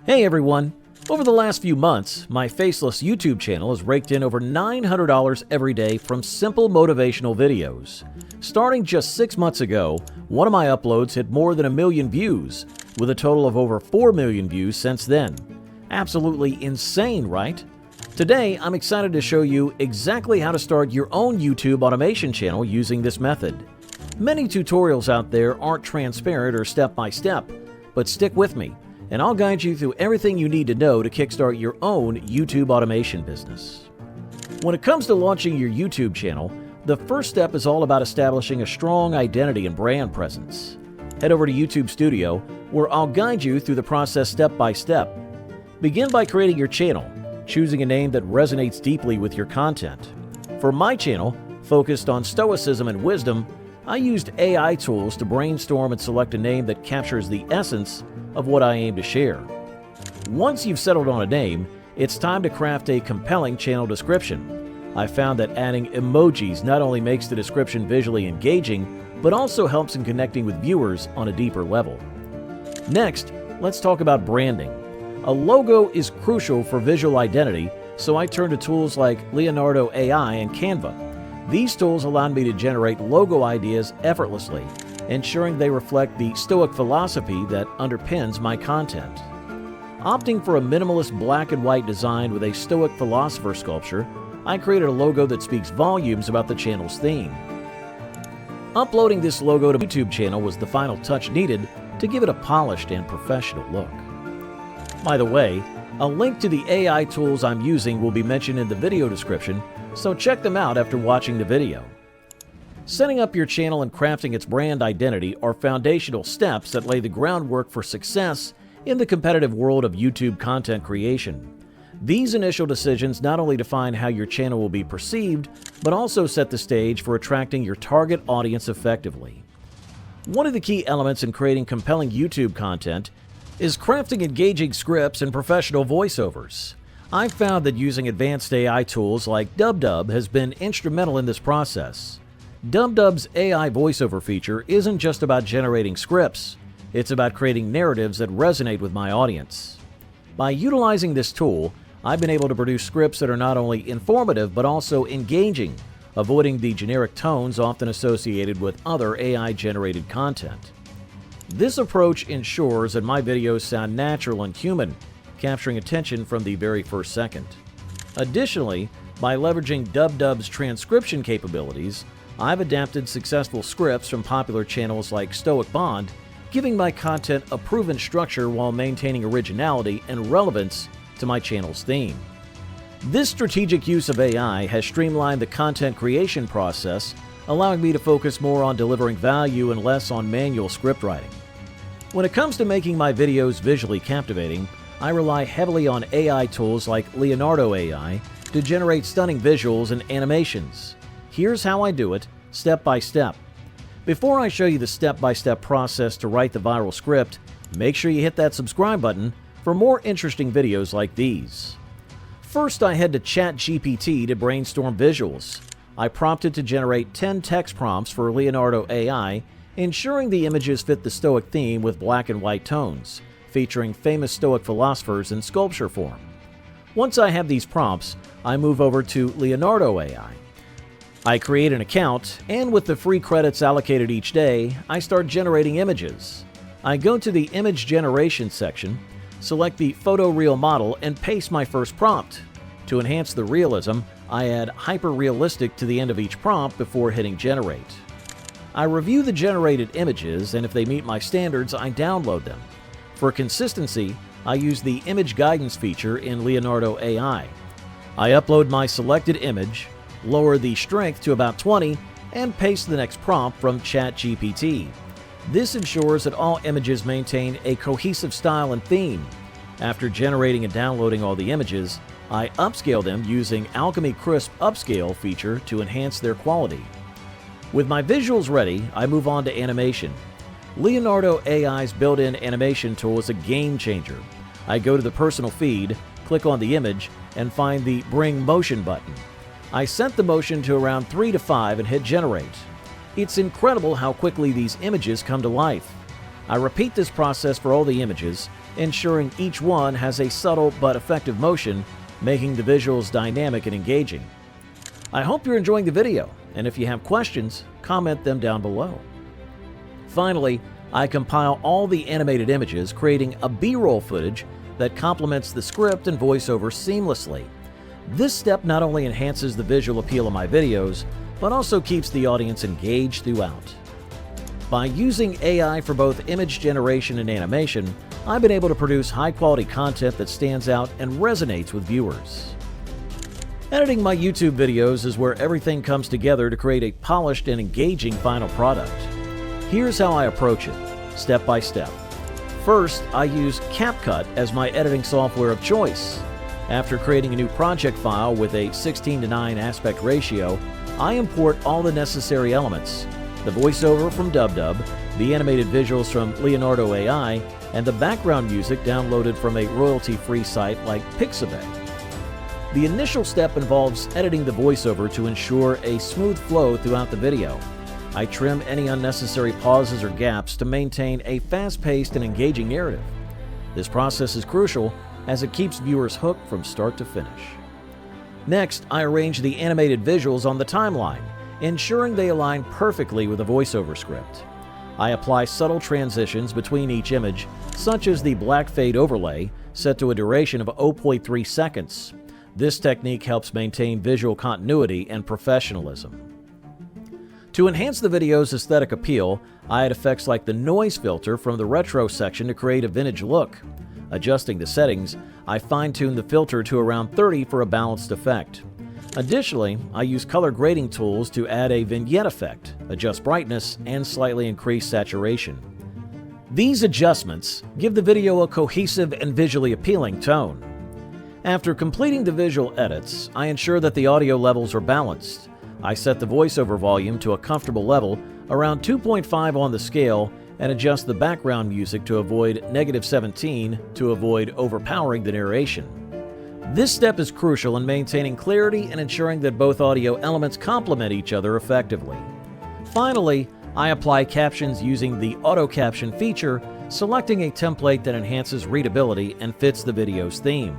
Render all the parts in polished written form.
Hey everyone! Over the last few months, my Faceless YouTube channel has raked in over $900 every day from simple motivational videos. Starting just 6 months ago, one of my uploads hit more than 1 million views, with a total of over 4 million views since then. Absolutely insane, right? Today, I'm excited to show you exactly how to start your own YouTube automation channel using this method. Many tutorials out there aren't transparent or step-by-step, but stick with me, and I'll guide you through everything you need to know to kickstart your own YouTube automation business. When it comes to launching your YouTube channel, the first step is all about establishing a strong identity and brand presence. Head over to YouTube Studio, where I'll guide you through the process step by step. Begin by creating your channel, choosing a name that resonates deeply with your content. For my channel, focused on stoicism and wisdom, I used AI tools to brainstorm and select a name that captures the essence of what I aim to share. Once you've settled on a name, it's time to craft a compelling channel description. I found that adding emojis not only makes the description visually engaging, but also helps in connecting with viewers on a deeper level. Next, let's talk about branding. A logo is crucial for visual identity, so I turn to tools like Leonardo AI and Canva. These tools allowed me to generate logo ideas effortlessly, ensuring they reflect the Stoic philosophy that underpins my content. Opting for a minimalist black and white design with a Stoic philosopher sculpture, I created a logo that speaks volumes about the channel's theme. Uploading this logo to my YouTube channel was the final touch needed to give it a polished and professional look. By the way, a link to the AI tools I'm using will be mentioned in the video description, so check them out after watching the video. Setting up your channel and crafting its brand identity are foundational steps that lay the groundwork for success in the competitive world of YouTube content creation. These initial decisions not only define how your channel will be perceived, but also set the stage for attracting your target audience effectively. One of the key elements in creating compelling YouTube content is crafting engaging scripts and professional voiceovers. I've found that using advanced AI tools like DubDub has been instrumental in this process. DubDub's AI voiceover feature isn't just about generating scripts, it's about creating narratives that resonate with my audience. By utilizing this tool, I've been able to produce scripts that are not only informative but also engaging, avoiding the generic tones often associated with other AI-generated content. This approach ensures that my videos sound natural and human, capturing attention from the very first second. Additionally, by leveraging DubDub's transcription capabilities, I've adapted successful scripts from popular channels like Stoic Bond, giving my content a proven structure while maintaining originality and relevance to my channel's theme. This strategic use of AI has streamlined the content creation process, allowing me to focus more on delivering value and less on manual script writing. When it comes to making my videos visually captivating, I rely heavily on AI tools like Leonardo AI to generate stunning visuals and animations. Here's how I do it, step by step. Before I show you the step-by-step process to write the viral script, make sure you hit that subscribe button for more interesting videos like these. First, I head to ChatGPT to brainstorm visuals. I prompted to generate 10 text prompts for Leonardo AI, ensuring the images fit the Stoic theme with black and white tones, featuring famous Stoic philosophers in sculpture form. Once I have these prompts, I move over to Leonardo AI. I create an account, and with the free credits allocated each day, I start generating images. I go to the image generation section, select the photoreal model, and paste my first prompt. To enhance the realism, I add hyper-realistic to the end of each prompt before hitting generate. I review the generated images, and if they meet my standards, I download them. For consistency, I use the image guidance feature in Leonardo AI. I upload my selected image, lower the strength to about 20, and paste the next prompt from ChatGPT. This ensures that all images maintain a cohesive style and theme. After generating and downloading all the images, I upscale them using Alchemy Crisp Upscale feature to enhance their quality. With my visuals ready, I move on to animation. Leonardo AI's built-in animation tool is a game changer. I go to the personal feed, click on the image, and find the Bring Motion button. I set the motion to around 3 to 5 and hit generate. It's incredible how quickly these images come to life. I repeat this process for all the images, ensuring each one has a subtle but effective motion, making the visuals dynamic and engaging. I hope you're enjoying the video, and if you have questions, comment them down below. Finally, I compile all the animated images, creating a B-roll footage that complements the script and voiceover seamlessly. This step not only enhances the visual appeal of my videos, but also keeps the audience engaged throughout. By using AI for both image generation and animation, I've been able to produce high-quality content that stands out and resonates with viewers. Editing my YouTube videos is where everything comes together to create a polished and engaging final product. Here's how I approach it, step by step. First, I use CapCut as my editing software of choice. After creating a new project file with a 16:9 aspect ratio, I import all the necessary elements: the voiceover from DubDub, the animated visuals from Leonardo AI, and the background music downloaded from a royalty-free site like Pixabay. The initial step involves editing the voiceover to ensure a smooth flow throughout the video. I trim any unnecessary pauses or gaps to maintain a fast-paced and engaging narrative. This process is crucial as it keeps viewers hooked from start to finish. Next, I arrange the animated visuals on the timeline, ensuring they align perfectly with the voiceover script. I apply subtle transitions between each image, such as the black fade overlay, set to a duration of 0.3 seconds. This technique helps maintain visual continuity and professionalism. To enhance the video's aesthetic appeal, I add effects like the noise filter from the retro section to create a vintage look. Adjusting the settings, I fine-tune the filter to around 30 for a balanced effect. Additionally, I use color grading tools to add a vignette effect, adjust brightness, and slightly increase saturation. These adjustments give the video a cohesive and visually appealing tone. After completing the visual edits, I ensure that the audio levels are balanced. I set the voiceover volume to a comfortable level, around 2.5 on the scale, and adjust the background music to avoid -17 to avoid overpowering the narration. This step is crucial in maintaining clarity and ensuring that both audio elements complement each other effectively. Finally, I apply captions using the auto caption feature, selecting a template that enhances readability and fits the video's theme.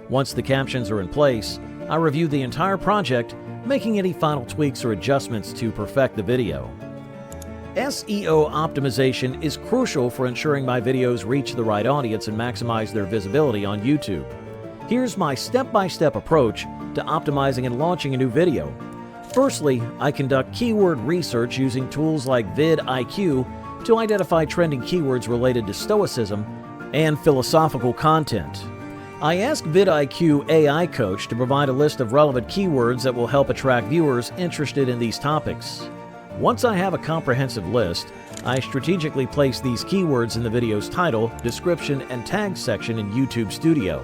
Once the captions are in place, I review the entire project, making any final tweaks or adjustments to perfect the video. SEO optimization is crucial for ensuring my videos reach the right audience and maximize their visibility on YouTube. Here's my step-by-step approach to optimizing and launching a new video. Firstly, I conduct keyword research using tools like vidIQ to identify trending keywords related to Stoicism and philosophical content. I ask vidIQ AI Coach to provide a list of relevant keywords that will help attract viewers interested in these topics. Once I have a comprehensive list, I strategically place these keywords in the video's title, description, and tag section in YouTube Studio.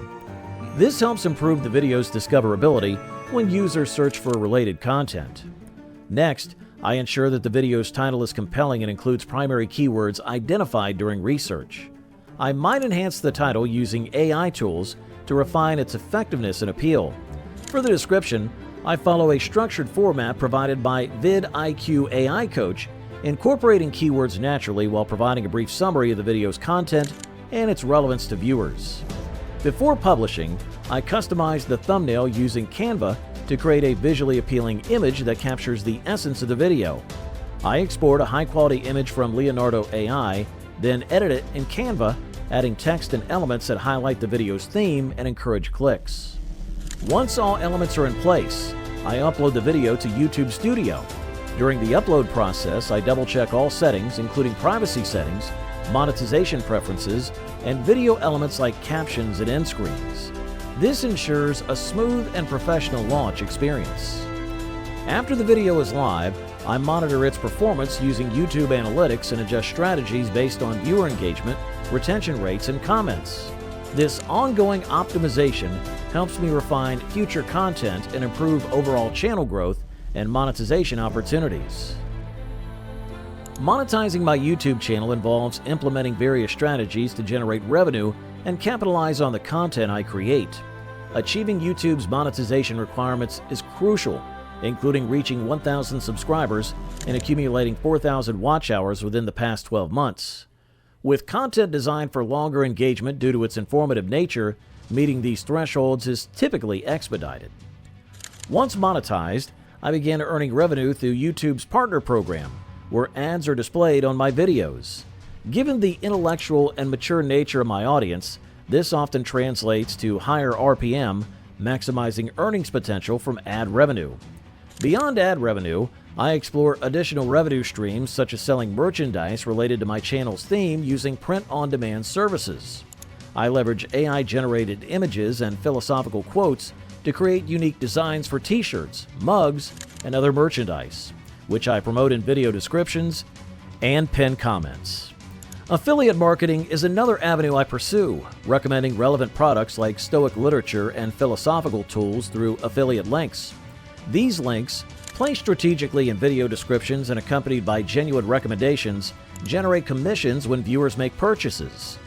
This helps improve the video's discoverability when users search for related content. Next, I ensure that the video's title is compelling and includes primary keywords identified during research. I might enhance the title using AI tools to refine its effectiveness and appeal. For the description, I follow a structured format provided by vidIQ AI Coach, incorporating keywords naturally while providing a brief summary of the video's content and its relevance to viewers. Before publishing, I customize the thumbnail using Canva to create a visually appealing image that captures the essence of the video. I export a high-quality image from Leonardo AI, then edit it in Canva, adding text and elements that highlight the video's theme and encourage clicks. Once all elements are in place, I upload the video to YouTube Studio. During the upload process, I double-check all settings, including privacy settings, monetization preferences, and video elements like captions and end screens. This ensures a smooth and professional launch experience. After the video is live, I monitor its performance using YouTube Analytics and adjust strategies based on viewer engagement, retention rates, and comments. This ongoing optimization helps me refine future content and improve overall channel growth and monetization opportunities. Monetizing my YouTube channel involves implementing various strategies to generate revenue and capitalize on the content I create. Achieving YouTube's monetization requirements is crucial, including reaching 1,000 subscribers and accumulating 4,000 watch hours within the past 12 months. With content designed for longer engagement due to its informative nature, meeting these thresholds is typically expedited. Once monetized, I began earning revenue through YouTube's partner program, where ads are displayed on my videos. Given the intellectual and mature nature of my audience, this often translates to higher RPM, maximizing earnings potential from ad revenue. Beyond ad revenue, I explore additional revenue streams such as selling merchandise related to my channel's theme using print-on-demand services. I leverage AI-generated images and philosophical quotes to create unique designs for t-shirts, mugs, and other merchandise, which I promote in video descriptions and pinned comments. Affiliate marketing is another avenue I pursue, recommending relevant products like Stoic literature and philosophical tools through affiliate links. These links, placed strategically in video descriptions and accompanied by genuine recommendations, generate commissions when viewers make purchases.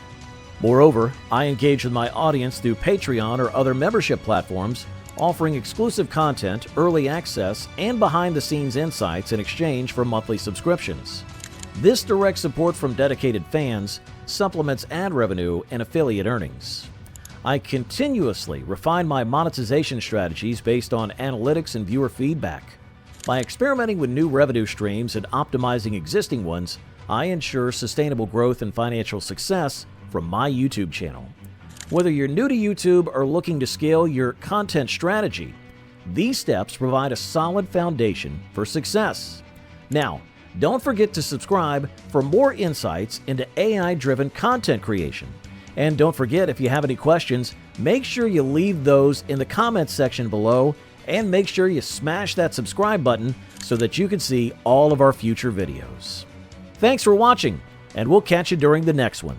Moreover, I engage with my audience through Patreon or other membership platforms, offering exclusive content, early access, and behind-the-scenes insights in exchange for monthly subscriptions. This direct support from dedicated fans supplements ad revenue and affiliate earnings. I continuously refine my monetization strategies based on analytics and viewer feedback. By experimenting with new revenue streams and optimizing existing ones, I ensure sustainable growth and financial success from my YouTube channel. Whether you're new to YouTube or looking to scale your content strategy, these steps provide a solid foundation for success. Now, don't forget to subscribe for more insights into AI-driven content creation. And don't forget, if you have any questions, make sure you leave those in the comments section below, and make sure you smash that subscribe button so that you can see all of our future videos. Thanks for watching, and we'll catch you during the next one.